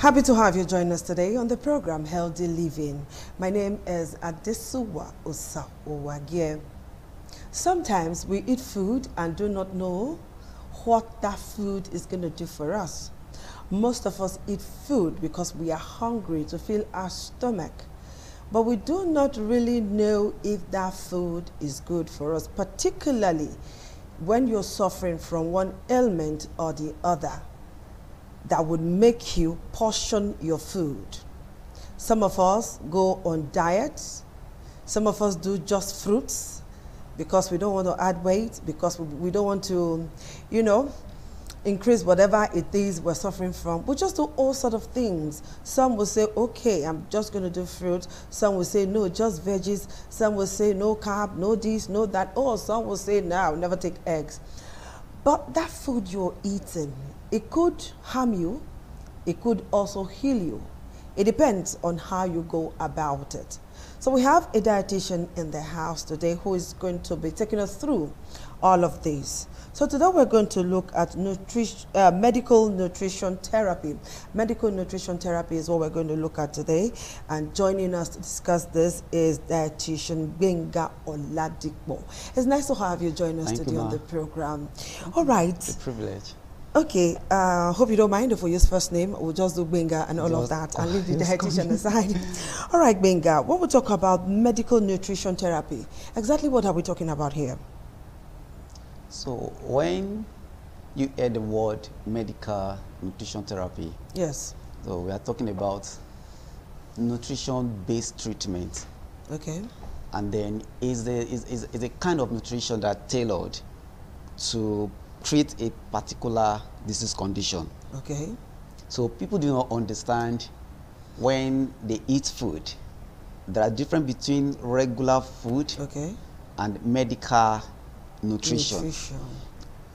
Happy to have you join us today on the program Healthy Living. My name is Adesuwa Osaowagie. Sometimes we eat food and do not know what that food is going to do for us. Most of us eat food because we are hungry to fill our stomach, but we do not really know if that food is good for us, particularly when you're suffering from one ailment or the other that would make you portion your food. Some of us go on diets. Some of us do just fruits because we don't want to add weight, because we don't want to, increase whatever it is we're suffering from. We just do all sort of things. Some will say, okay, I'm just going to do fruit. Some will say, no, just veggies. Some will say, no carb, no this, no that. Or some will say, no, I'll never take eggs. But that food you're eating, it could harm you. It could also heal you. It depends on how you go about it. So we have a dietitian in the house today who is going to be taking us through all of these. So today we're going to look at medical nutrition therapy. Medical nutrition therapy is what we're going to look at today. And joining us to discuss this is dietitian Gbenga Oladipo. It's nice to have you join us today on the program. All right. It's a privilege. Okay, hope you don't mind if we use first name. We'll just do Gbenga and all of that and leave the dietitian aside. All right, Gbenga, when we talk about medical nutrition therapy, exactly what are we talking about here? So when you hear the word medical nutrition therapy, yes. So we are talking about nutrition-based treatment. Okay. And then is a kind of nutrition that tailored to treat a particular disease condition. Okay. So people do not understand when they eat food. There are difference between regular food and medical nutrition.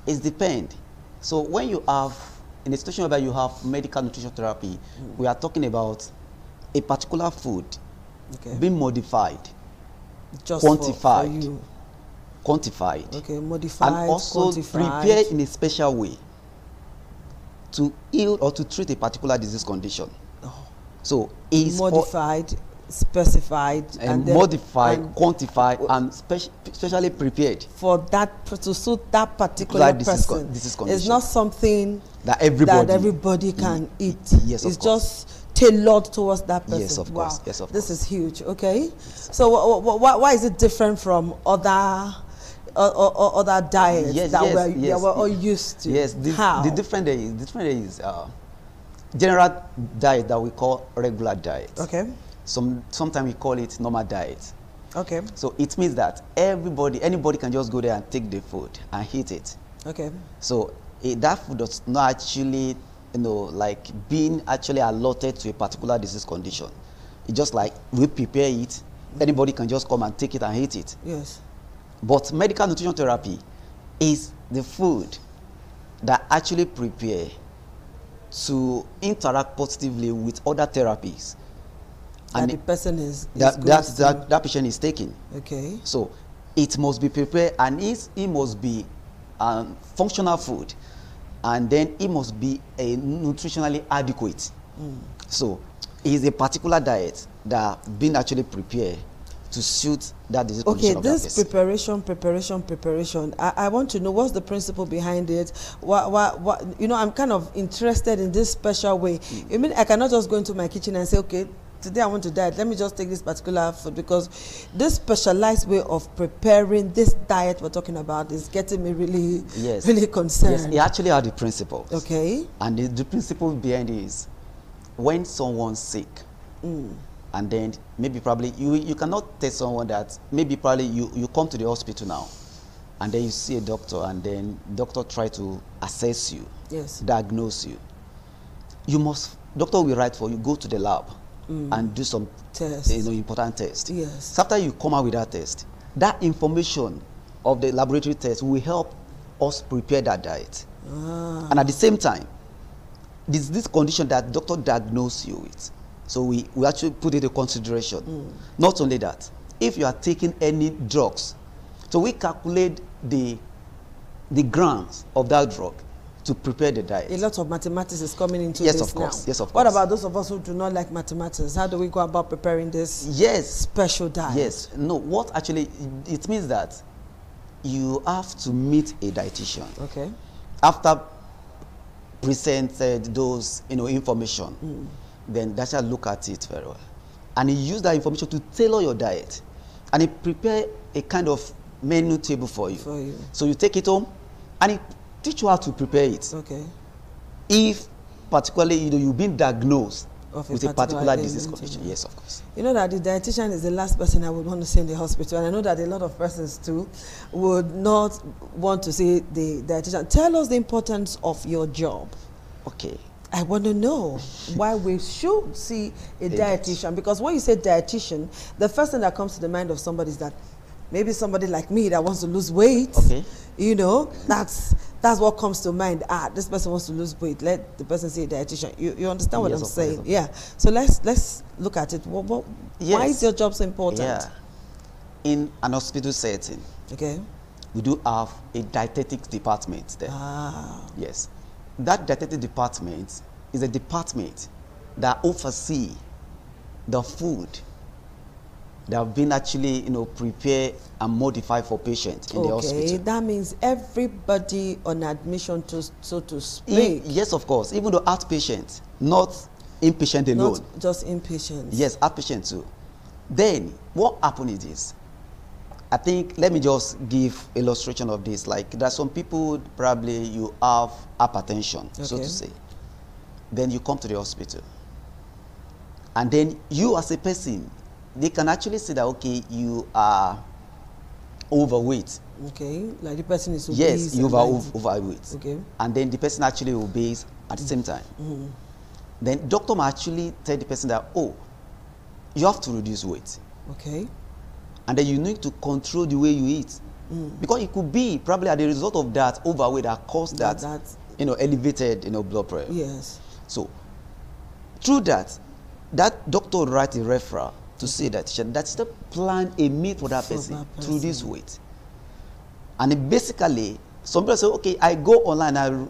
It depends. So when you have, in a situation where you have medical nutrition therapy, we are talking about a particular food being modified, just quantified, for you. Quantified, modified, and also prepared in a special way to heal or to treat a particular disease condition. Oh. So it's modified, specified, and modified, quantified, and specially prepared for that to suit that particular disease person. It's not something that everybody can eat. Yes, it's just tailored towards that person. Yes, of course. Yes, of course. This is huge. Okay, so why is it different from other diets that we're all used to? Yes, the different is general diet that we call regular diet. Okay. Sometimes we call it normal diet. Okay. So it means that anybody can just go there and take the food and eat it. Okay. So that food does not actually, like being actually allotted to a particular disease condition. It's just like we prepare it, anybody can just come and take it and eat it. Yes. But medical nutrition therapy is the food that actually prepare to interact positively with other therapies. And the person that patient is taking. Okay. So it must be prepared, and it must be functional food, and then it must be a nutritionally adequate. So it's a particular diet that been actually prepared to suit that disease condition of that person. preparation. I want to know what's the principle behind it. What I'm kind of interested in this special way. I mean, I cannot just go into my kitchen and say, okay, today I want to diet, let me just take this particular food, because this specialized way of preparing this diet we're talking about is getting me really concerned. Yes, it actually has the principle. Okay. And the principle behind it is when someone's sick, and then maybe probably you cannot tell someone that maybe probably you come to the hospital now, and then you see a doctor, and then doctor try to assess you, diagnose you. Doctor will write for you, go to the lab and do some test, important test. Yes. So after you come out with that test, that information of the laboratory test will help us prepare that diet. And at the same time, this condition that doctor diagnosed you with, so we actually put it into consideration. Not only that, if you are taking any drugs, so we calculate the grams of that drug to prepare the diet. A lot of mathematics is coming into yes, this of course. now. Yes, of course. What about those of us who do not like mathematics? How do we go about preparing this special diet? Yes. No, what actually, it means that you have to meet a dietitian. Okay. After presented those, information, then that shall look at it very well. And he use that information to tailor your diet. And he prepare a kind of menu table for you. So you take it home and he teach you how to prepare it. Okay. If particularly you've been diagnosed with a particular disease condition. Yes, of course. You know that the dietitian is the last person I would want to see in the hospital, and I know that a lot of persons too would not want to see the dietitian. Tell us the importance of your job. Okay. I want to know why we should see a dietitian, because when you say dietitian, the first thing that comes to the mind of somebody is that maybe somebody like me that wants to lose weight. Okay. That's what comes to mind. This person wants to lose weight. Let the person say dietitian. You understand what I'm saying? Yeah. So let's look at it. Why is your job so important? Yeah. In an hospital setting, okay, we do have a dietetics department there. Yes. That dietetic department is a department that oversees the food that have been actually, prepared and modified for patients in the hospital. Okay, that means everybody on admission, so to speak. Yes, of course. Even the outpatient, not inpatient alone. Not just inpatient. Yes, outpatient too. Then, what happened is this. I think, let me just give illustration of this. Like, there are some people, probably you have hypertension, so to say. Then you come to the hospital. And then you as a person, they can actually say that, okay, you are overweight. Okay, like the person is obese. Yes, you are overweight. Okay. And then the person actually obeys at the same time. Then doctor might actually tell the person that, oh, you have to reduce weight. Okay. And then you need to control the way you eat. Because it could be probably as a result of that overweight that caused that elevated blood pressure. Yes. So through that doctor would write a referral to say that still plan a meal for that person to reduce weight. And it basically, some people say, okay, I go online, I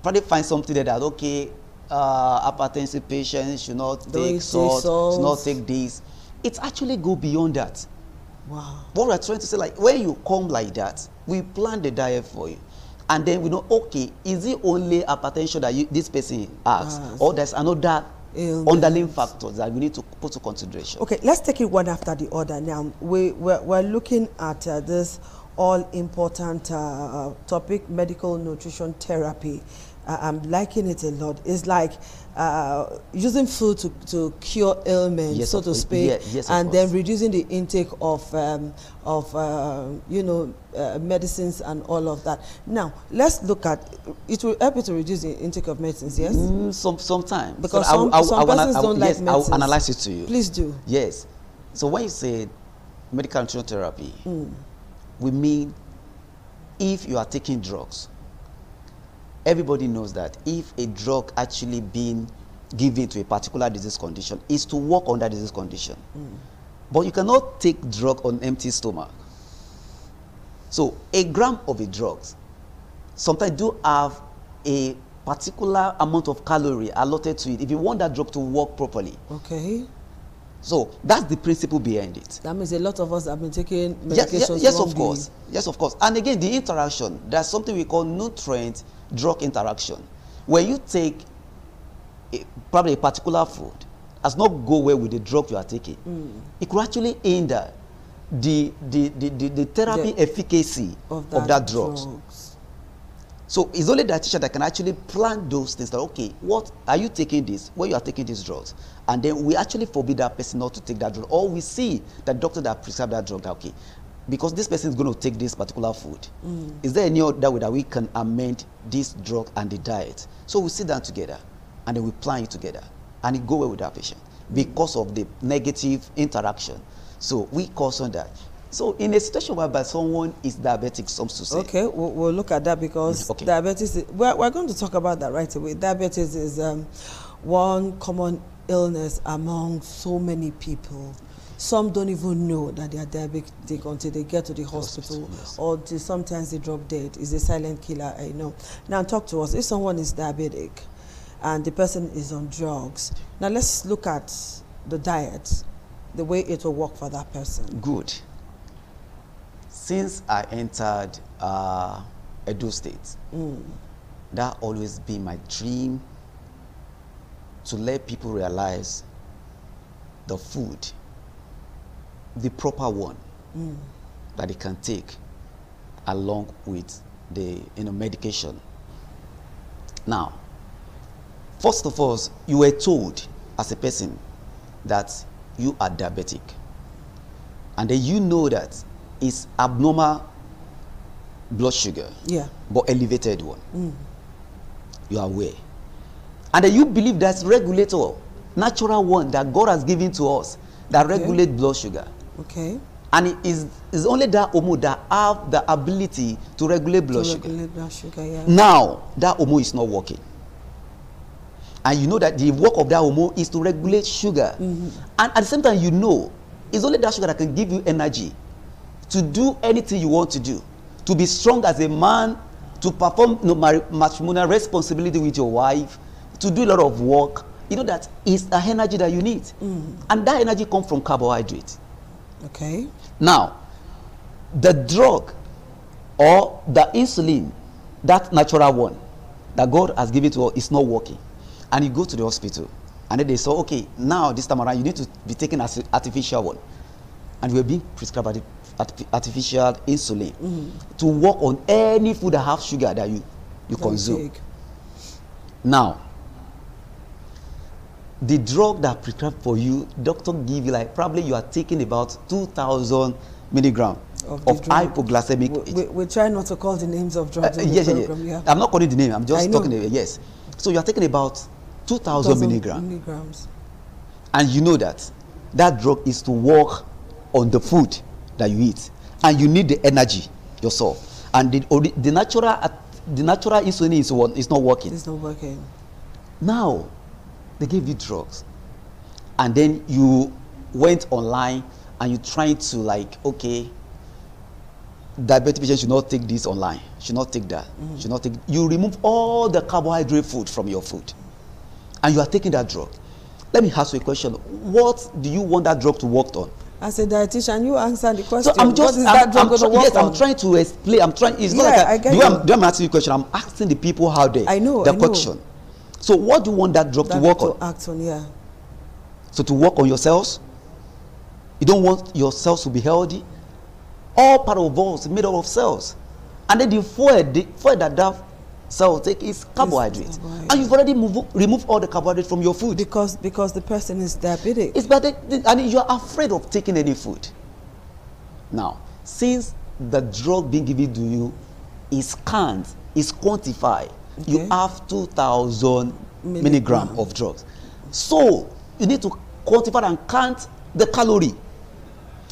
probably find something there that, okay, hypertensive patients should not take salt, should not take this. It actually go beyond that. Wow. What we're trying to say, like, when you come like that, we plan the diet for you. And then we know, okay, is it only hypertension that this person has? Or there's another underlying factors that we need to put to consideration. Okay, let's take it one after the other now. We're looking at this all-important topic, medical nutrition therapy. I'm liking it a lot. It's like using food to cure ailments, so to speak, and then reducing the intake of medicines and all of that. Now, let's look at it. Will help you to reduce the intake of medicines, yes? Sometimes. Because some persons don't like medicines. I'll analyze it to you. Please do. Yes. So when you say medical nutrition therapy, we mean if you are taking drugs. Everybody knows that if a drug actually being given to a particular disease condition is to work on that disease condition. But you cannot take drug on empty stomach. So a gram of a drug sometimes do have a particular amount of calorie allotted to it if you want that drug to work properly. Okay. So that's the principle behind it. That means a lot of us have been taking medications. Yes, of course. Yes, of course. And again, the interaction, there's something we call nutrient drug interaction. When you take probably a particular food, does not go well with the drug you are taking, it could actually hinder the therapy efficacy of that drug. So it's only the dietitian that can actually plan those things. That, okay, what are you taking this? When you are taking these drugs, and then we actually forbid that person not to take that drug, or we see the doctor that prescribed that drug. Okay, because this person is going to take this particular food. Is there any other way that we can amend this drug and the diet? So we sit down together, and then we plan it together, and it go well with our patient because of the negative interaction. So we caution that. So in a situation whereby someone is diabetic, some to say. Okay, we'll look at that because diabetes, we're going to talk about that right away. Diabetes is one common illness among so many people. some don't even know that they are diabetic until they get to the hospital, yes. Or sometimes they drop dead. It's a silent killer, I know. Now talk to us. If someone is diabetic and the person is on drugs, now let's look at the diet, the way it will work for that person. Good. Since I entered Edo State, that always been my dream, to let people realize the food, the proper one that they can take along with the medication. Now, first of all, you were told as a person that you are diabetic, and then you know that it's abnormal blood sugar, but elevated one. You are aware, and then you believe that's regulator, natural one that God has given to us that regulate blood sugar. Okay. And it is only that hormone that have the ability to regulate blood sugar. Now that hormone is not working, and you know that the work of that hormone is to regulate sugar, and at the same time you know it's only that sugar that can give you energy to do anything you want to do, to be strong as a man, to perform matrimonial responsibility with your wife, to do a lot of work. You know that is the energy that you need, and that energy comes from carbohydrate. Okay. Now, the drug or the insulin, that natural one that God has given to us, is not working, and you go to the hospital, and then they say, okay, now this time around you need to be taking an artificial one, and we're being prescribed artificial insulin to work on any food that have sugar that you consume. Now, the drug that prescribed for you, doctor give you, like probably you are taking about 2,000 milligrams of hypoglycemic. We try not to call the names of drugs. Yeah. I'm not calling the name. I'm just talking. Yes. So you are taking about 2,000 milligrams, and you know that that drug is to work on the food that you eat, and you need the energy yourself. And the natural insulin is not working. It's not working. Now, they gave you drugs, and then you went online and you tried to, like, okay, diabetic patients should not take this online, should not take that, should not take. You remove all the carbohydrate food from your food, and you are taking that drug. Let me ask you a question. What do you want that drug to work on? As a dietitian, you answer the question. So I'm trying to explain. It's not like I'm asking you a question. I'm asking the out there the question. So what do you want that drug to work on? Act on, yeah. So to work on your cells? You don't want your cells to be healthy? All part of us is made up of cells. And then the fuel that cell take is carbohydrates. And you've already removed all the carbohydrates from your food. Because the person is diabetic. And you're afraid of taking any food. Now, since the drug being given to you is quantified, you have 2,000 milligrams of drugs. So you need to quantify and count the calorie.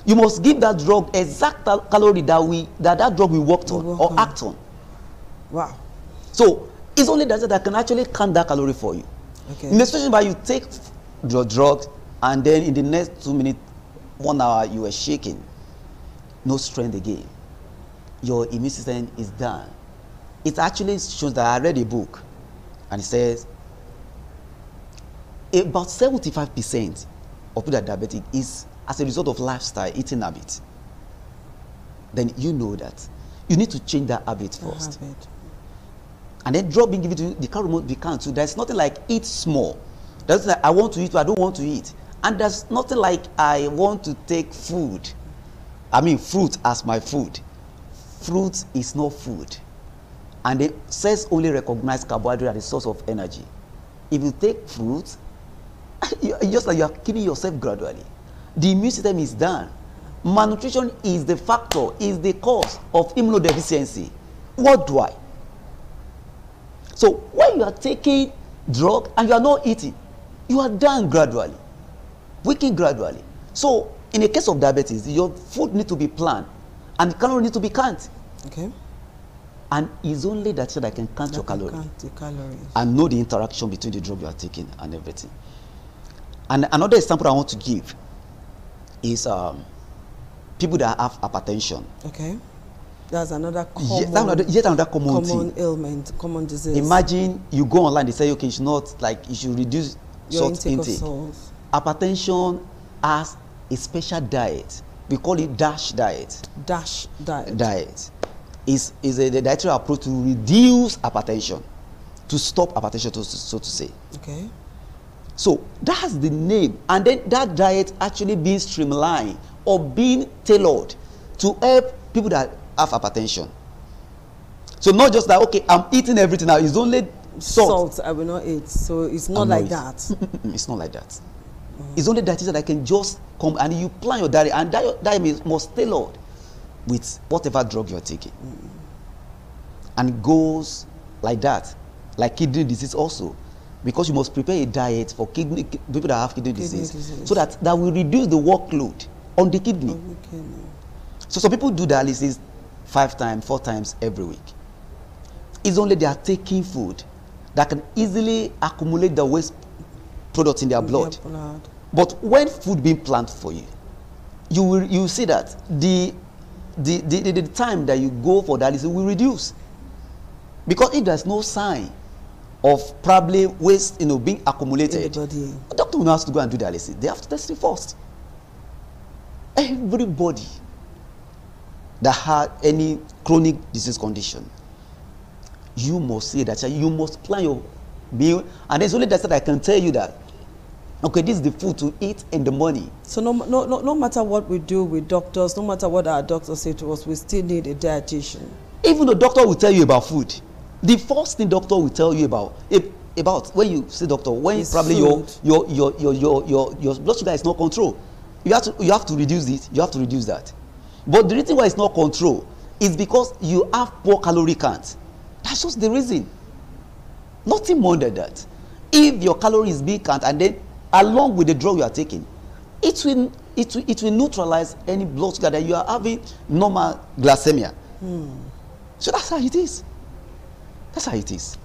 You must give that drug exact calorie that drug will work on or act on. Wow. So it's only that can actually count that calorie for you. Okay. In the situation where you take your drug and then in the next 2 minutes, 1 hour, you are shaking, no strength again. Your immune system is done. It actually shows that I read a book, and it says about 75% of people that are diabetic is as a result of lifestyle, eating habit. Then you know that you need to change that habit first. And then drug being given to you, the can remote, the can too. There's nothing like eat small. There's like I want to eat, but I don't want to eat. And there's nothing like I want to take food. I mean fruit as my food. Fruit is not food. And it says only recognize carbohydrate as a source of energy. If you take fruit, just like you are killing yourself gradually. The immune system is done. Malnutrition is the factor, is the cause of immunodeficiency. What do I? So when you are taking drug and you are not eating, you are done gradually, weakening gradually. So in the case of diabetes, your food needs to be planned and the calorie needs to be counted. Okay. And it's only that I can count your calories. Count the calories. And know the interaction between the drug you are taking and everything. And another example I want to give is people that have hypertension. Okay. That's another common, yet another common ailment, common disease. Imagine you go online, they say, okay, you should not, like, you should reduce your salt intake. Of salt. Hypertension has a special diet. We call it DASH diet. DASH diet. Diet is a dietary approach to reduce hypertension, to stop hypertension, so to say. Okay. So that's the name, and then that diet actually being streamlined or being tailored to help people that have hypertension. So not just that, okay, I'm eating everything now, it's only salt I will not eat. So it's not like that. It's not like that. It's only that I can just come and you plan your diet, and that diet must tailored with whatever drug you're taking. And it goes like that, like kidney disease also, because you must prepare a diet for people that have kidney disease, so that will reduce the workload on the kidney. So some people do dialysis 5 times, 4 times every week. It's only they are taking food that can easily accumulate the waste products in their blood. But when food being planned for you, you will see that the time that you go for dialysis will reduce, because if there's no sign of probably waste being accumulated, the doctor will not have to go and do dialysis. They have to test it first. Everybody that had any chronic disease condition, you must say that you must plan your meal, and it's only that I can tell you that, okay, this is the food to eat in the morning. So no matter what we do with doctors, no matter what our doctors say to us, we still need a dietitian. Even the doctor will tell you about food. The first thing doctor will tell you about when you say doctor, when it's probably your blood sugar is not controlled, you have to reduce it, you have to reduce that. But the reason why it's not controlled is because you have poor calorie count. That's just the reason. Nothing more than that. If your calorie is being counted, and then along with the drug you are taking, it will neutralize any blood sugar that you are having, normal glycemia. So that's how it is. That's how it is.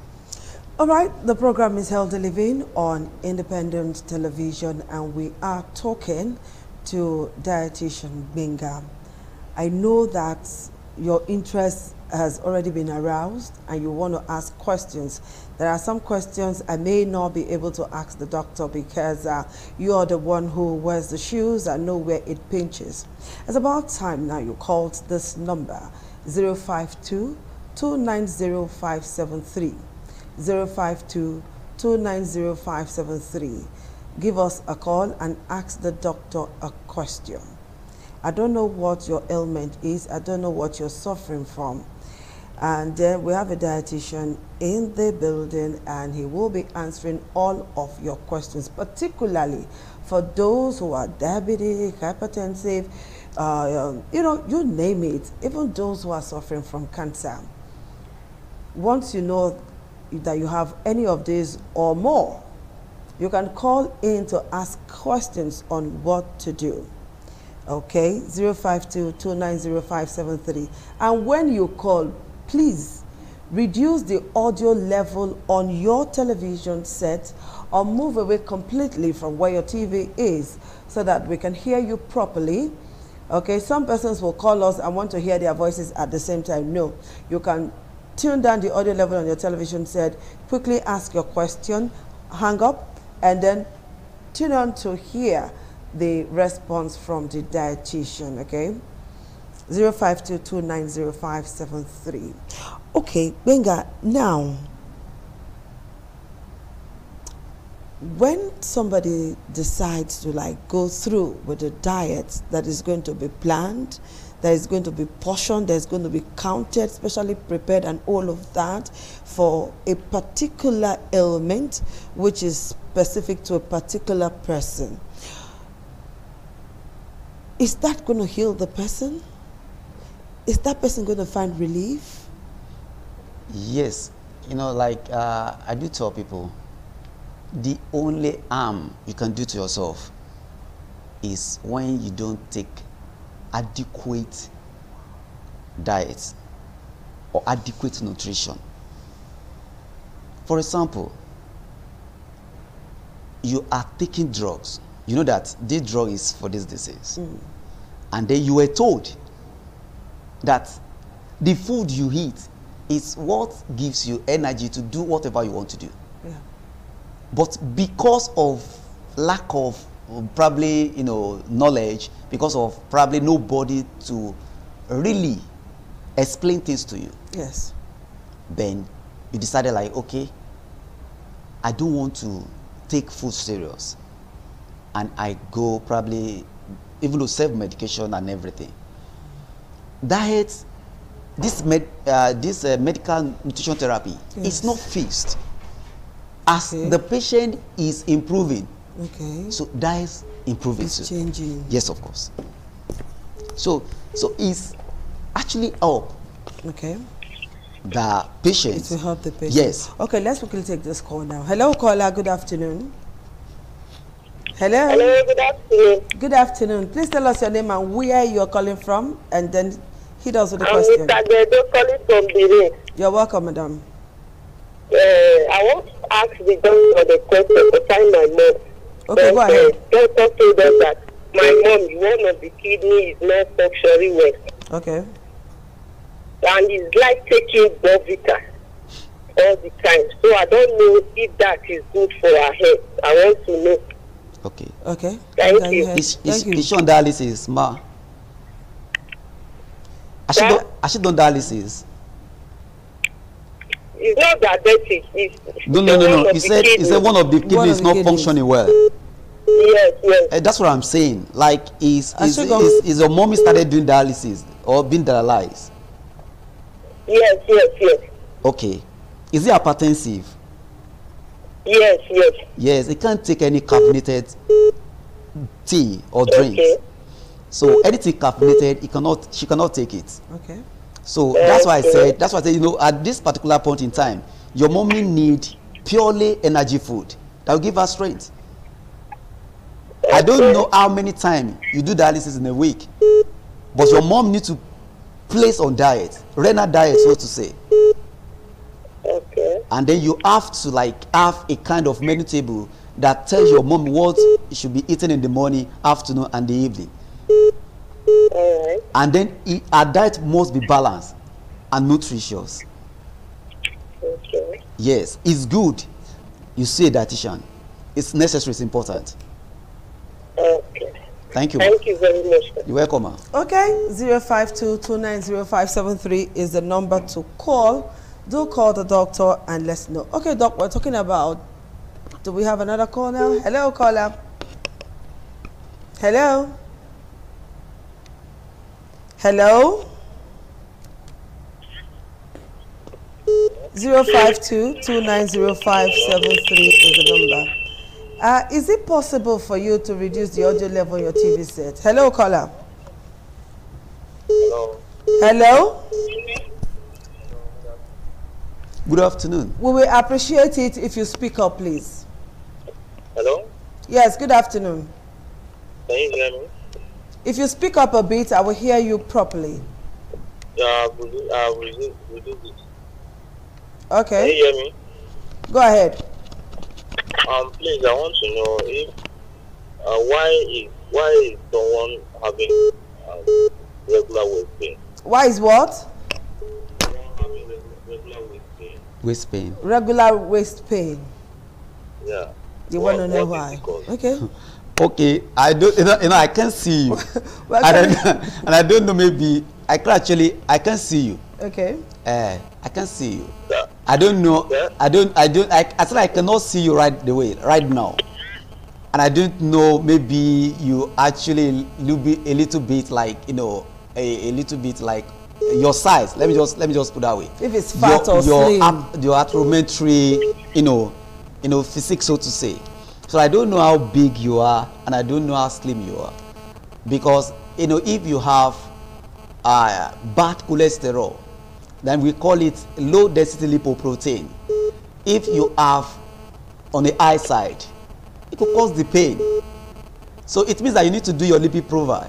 All right, the program is Healthy Living on Independent Television, and we are talking to dietitian Gbenga. I know that your interest has already been aroused and you want to ask questions. There are some questions I may not be able to ask the doctor because you are the one who wears the shoes and know where it pinches. It's about time now you called this number, 052-290-573. 052-290-573. Give us a call and ask the doctor a question. I don't know what your ailment is. I don't know what you're suffering from. And then we have a dietitian in the building, and he will be answering all of your questions, particularly for those who are diabetic, hypertensive, you name it, even those who are suffering from cancer. Once you know that you have any of these or more, you can call in to ask questions on what to do. Okay, 052-290-573. And when you call, please reduce the audio level on your television set or move away completely from where your TV is so that we can hear you properly. Okay, some persons will call us and want to hear their voices at the same time. No, you can tune down the audio level on your television set, quickly ask your question, hang up, and then tune on to hear the response from the dietitian. Okay, 052-290-573. Okay, Gbenga, now when somebody decides to go through with a diet that is going to be planned, that is going to be portioned, that is going to be counted, specially prepared, and all of that for a particular ailment which is specific to a particular person, is that going to heal the person? Is that person going to find relief? Yes. I do tell people, the only harm you can do to yourself is when you don't take adequate diet or adequate nutrition. For example, you are taking drugs you know that this drug is for this disease. And then you were told that the food you eat is what gives you energy to do whatever you want to do. Yeah. But because of lack of probably, knowledge, because of probably nobody to really explain things to you. Yes. Then you decided like, okay, I don't want to take food serious. And I go probably, even though self-medication and everything. Diet, this medical nutrition therapy is not fixed. As the patient is improving, so diet improving. It's changing. Yes, of course. So it's actually help. The patient. It will help the patient. Yes. Okay, let's quickly take this call now. Hello, caller. Good afternoon. Hello. Hello. Good afternoon. Good afternoon. Please tell us your name and where you are calling from, and then hit us with the question. I'm Mr. calling from Benin. You're welcome, madam. I want to ask the doctor the question concerning my mom. Okay, go ahead. Doctor told us that my mom, one of the kidney is not functioning well. Okay. And it's like taking Bovita all the time. So I don't know if that is good for her health. I want to know. Okay. Okay. Thank you. Is she on dialysis, ma? Has she done dialysis? It's not diabetic. It's No. He said one of the kidneys is not functioning well. Yes. That's what I'm saying. Like, is your mommy started doing dialysis or being dialyzed? Yes. Okay. Is it hypertensive? Yes. Yes, it can't take any caffeinated tea or drinks. Okay. So anything caffeinated, she cannot take it. Okay. So that's why I said, at this particular point in time, your mommy need purely energy food that will give her strength. I don't know how many times you do dialysis in a week, but your mom needs to place on diet, renal diet, so to say. Okay. And then you have to have a kind of menu table that tells your mom what should be eaten in the morning, afternoon, and the evening. All right. And then our diet must be balanced and nutritious. Okay. Yes, it's good. You see a dietitian. It's necessary, it's important. Okay. Thank you. Thank you very much. You're welcome, ma. Okay, 052290573 is the number to call. Do call the doctor and let's know. Okay, doc, we're talking about, do we have another call now? Hello, caller. Hello? Hello? 052290573 is the number. Is it possible for you to reduce the audio level on your TV set? Hello, caller. Hello. Hello? Good afternoon. We will appreciate it if you speak up, please. Hello. Yes, good afternoon. Can you hear me? If you speak up a bit, I will hear you properly. Yeah, we do this. Okay. Can you hear me? Go ahead. Please, I want to know if why is someone having regular waist pain? Why is what? Someone having regular waist pain. Waist pain. Regular waist pain. Yeah. You want to know why? Okay. Okay, I don't, I can't see you. And I don't know, maybe I can't see you. Okay. I can't see you. Yeah. I don't know. Yeah. I said I cannot see you right now. And I don't know, maybe you actually a little bit like, a little bit like your size. Let me just put that way. If it's fat or slim. Your arthrometry, physique, so to say. So I don't know how big you are, and I don't know how slim you are, because if you have bad cholesterol, then we call it low density lipoprotein. If you have on the high side, it could cause the pain. So it means that you need to do your lipid profile.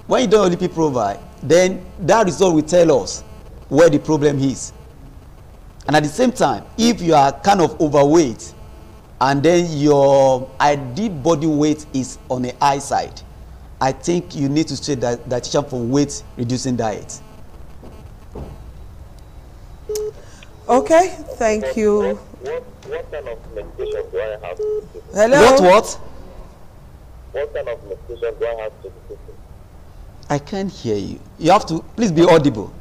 When you do your lipid profile, then that result will tell us where the problem is. And at the same time, if you are kind of overweight, and then your ideal body weight is on the high side, I think you need to stay dietitian for weight reducing diet. Okay, thank you. What kind of medication do I have to take? Hello? What kind of medication do I have to take? I can't hear you. You have to, please be audible.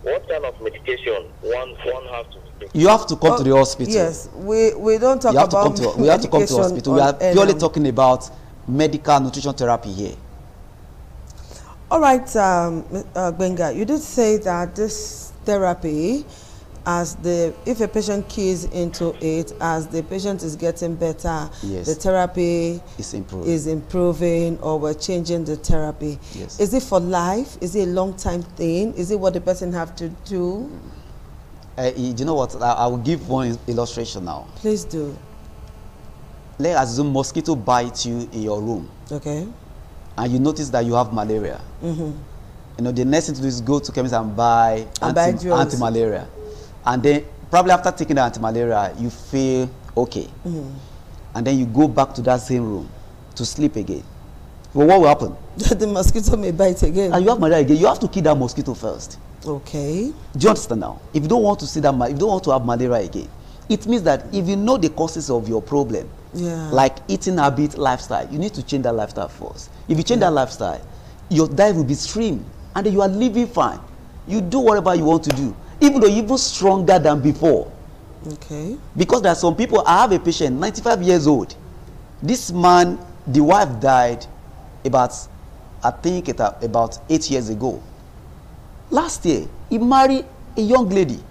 What kind of medication one has to take? You have to come to the hospital. Yes, we don't talk about we have to come to the hospital. We are purely talking about medical nutrition therapy here. All right, Gbenga, you did say that this therapy, if a patient keys into it, as the patient is getting better, yes, the therapy is improving, or we're changing the therapy. Yes. Is it for life? Is it a long-time thing? Is it what the person have to do? You know what? I will give one illustration now. Please do. Let's assume mosquito bites you in your room. Okay. And you notice that you have malaria. You know, the next thing to do is go to chemist and buy anti-malaria. And then probably after taking the anti-malaria, you feel okay. And then you go back to that same room to sleep again. Well, what will happen? The mosquito may bite again. And you have malaria again. You have to kill that mosquito first. Okay. Do you understand now? If you don't want to see that, if you don't want to have malaria again, it means that if you know the causes of your problem, like eating habit, lifestyle, you need to change that lifestyle first. If you change that lifestyle, your diet will be streamed, and then you are living fine. You do whatever you want to do, even though you're even stronger than before. Okay. Because there are some people, I have a patient, 95 years old. This man, the wife died about 8 years ago. Last year, he married a young lady.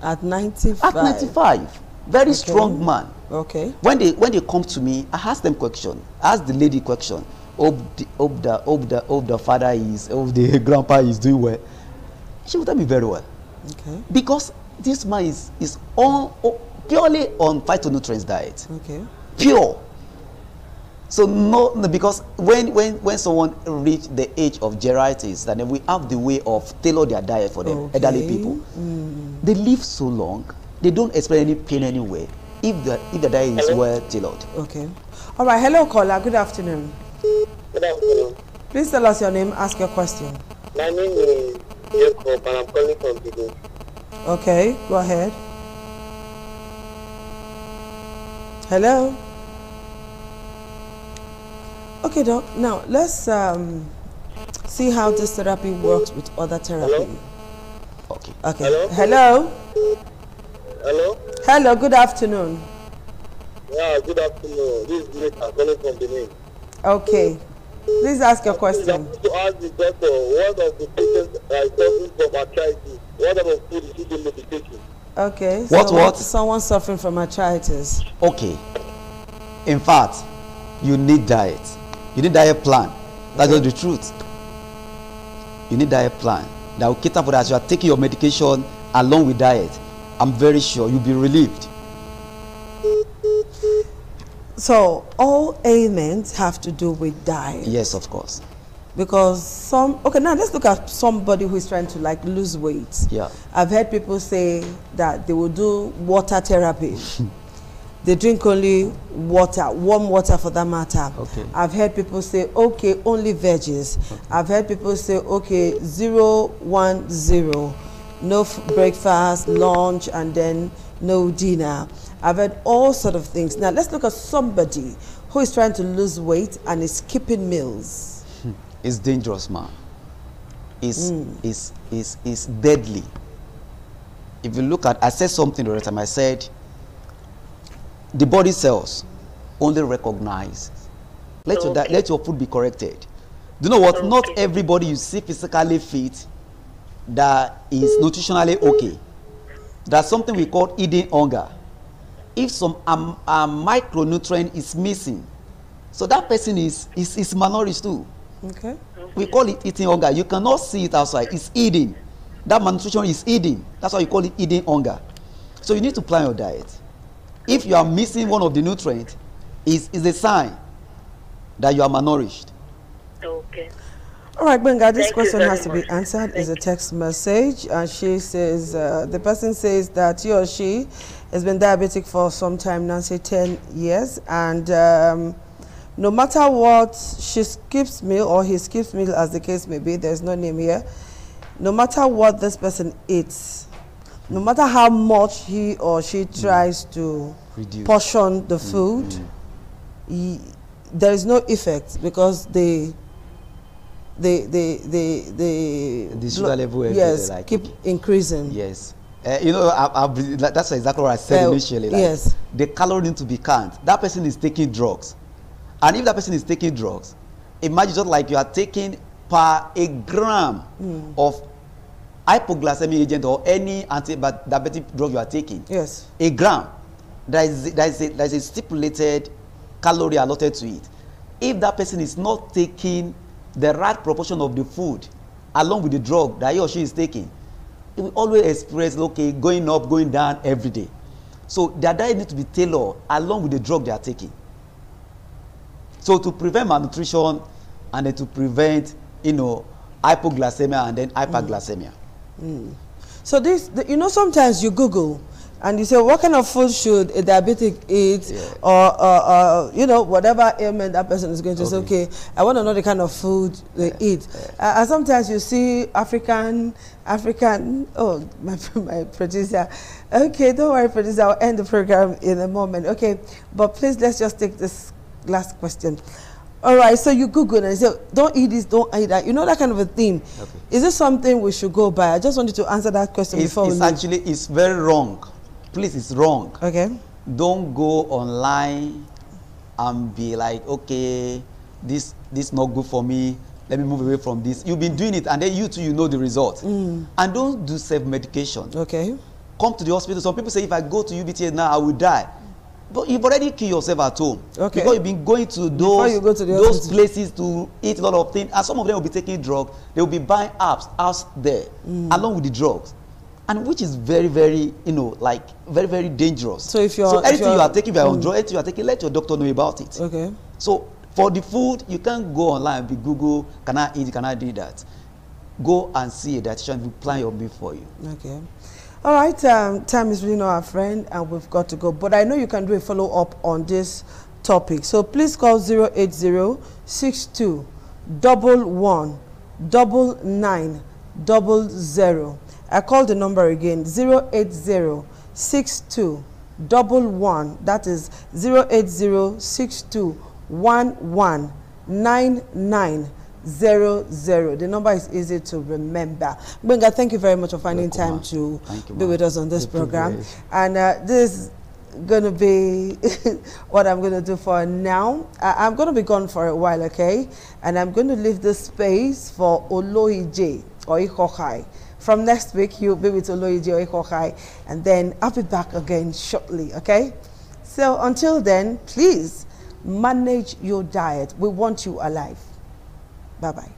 At 95? At 95. Very strong man. Okay. When they come to me, I ask them question. I ask the lady question. Hope the father is, hope the grandpa is doing well. She will tell me very well. Okay. Because this man is purely on phytonutrients diet. Okay. Pure. So because when someone reach the age of geriatrics, then we have the way of tailor their diet for them, elderly people. They live so long, they don't experience any pain anywhere if the diet is well tailored. Okay. All right. Hello, caller. Good afternoon. Good afternoon. Please tell us your name. Ask your question. My name is Jacob, and I'm calling from Benin. Okay. Go ahead. Hello. Okay, Doc. Now, let's see how this therapy works with other therapy. Hello? Okay. Okay. Hello? Hello? Hello, good afternoon. Yeah, good afternoon. This is Nick. I'm calling from Benin. Okay. Please ask your question. I want to ask the doctor, what of the patients are suffering from arthritis? What type of food is he doing medication? Okay. What? Someone suffering from arthritis. Okay. In fact, you need diet. You need diet plan. That's just the truth. You need diet plan that will cater for that. As you are taking your medication along with diet, I'm very sure you'll be relieved. So all ailments have to do with diet. Yes, of course. Because now let's look at somebody who is trying to lose weight. Yeah. I've heard people say that they will do water therapy. They drink only water, warm water for that matter. Okay. I've heard people say, okay, only veggies. Okay. I've heard people say, okay, 0, 1, 0. No breakfast, lunch, and then no dinner. I've heard all sort of things. Now, let's look at somebody who is trying to lose weight and is skipping meals. It's dangerous, man. It's deadly. If you look at, I said something the other time, I said, the body cells only recognize. Let your food be corrected. Do you know what? Not everybody you see physically fit that is nutritionally okay. There's something we call eating hunger. If some micronutrient is missing, so that person is malnourished too. Okay. We call it eating hunger. You cannot see it outside. It's eating. That malnutrition is eating. That's why you call it eating hunger. So you need to plan your diet. If you are missing one of the nutrients, is a sign that you are malnourished. Okay. All right, Gbenga, this question has to be answered. It's a text message. And she says, the person says that he or she has been diabetic for some time now, say 10 years, and no matter what she skips meal or he skips meal, as the case may be, there's no name here, no matter what this person eats, no matter how much he or she tries to portion the food, there is no effect, because the sugar level, yes, like, keep increasing. Yes. You know, that's exactly what I said initially. Like, yes. The calorie need to be counted. That person is taking drugs. And if that person is taking drugs, imagine just like you are taking per a gram of hypoglycemic agent or any anti-diabetic drug you are taking. Yes. A gram. There is a stipulated calorie allotted to it. If that person is not taking the right proportion of the food along with the drug that he or she is taking, it will always experience, okay, going up, going down every day. So their diet needs to be tailored along with the drug they are taking. So to prevent malnutrition and then to prevent, you know, hypoglycemia and then hyperglycemia. So this, you know, sometimes you Google and you say, what kind of food should a diabetic eat, or you know, whatever ailment that person is going to say, okay, I want to know the kind of food they eat. And sometimes you see African, oh, my producer, okay, don't worry, producer, I'll end the program in a moment, okay, but please, let's just take this last question. All right, so you Google and say, don't eat this, don't eat that. You know, that kind of a thing. Okay. Is this something we should go by? I just wanted to answer that question before we leave. It's very wrong. Please, it's wrong. Okay. Don't go online and be like, okay, this not good for me. Let me move away from this. You've been doing it, and then you too, you know the result. And don't do self-medication. Okay. Come to the hospital. Some people say, if I go to UBTA now, I will die. But you've already killed yourself at home. Okay. Because you've been going to those places to eat a lot of things. And some of them will be taking drugs. They will be buying apps there, along with the drugs. And which is very, very, you know, like, very, very dangerous. So if you're... So anything you are taking, if you are on drugs, anything you are taking, let your doctor know about it. Okay. So for the food, you can't go online and be Google, can I eat, can I do that? Go and see a dietitian who plan your meal for you. Okay. All right, time is really not our friend, and we've got to go. But I know you can do a follow-up on this topic. So please call 080-62-11-9900. I call the number again, 080-62-11, that is 080-62-11-9900. The number is easy to remember. Gbenga, thank you very much for finding time to be with us on this program. And this is going to be what I'm going to do for now. I'm going to be gone for a while, okay? And I'm going to leave the space for Oloije or Ikokai. From next week, you'll be with Oloije or Ikokai. And then I'll be back again shortly, okay? So until then, please manage your diet. We want you alive. Bye-bye.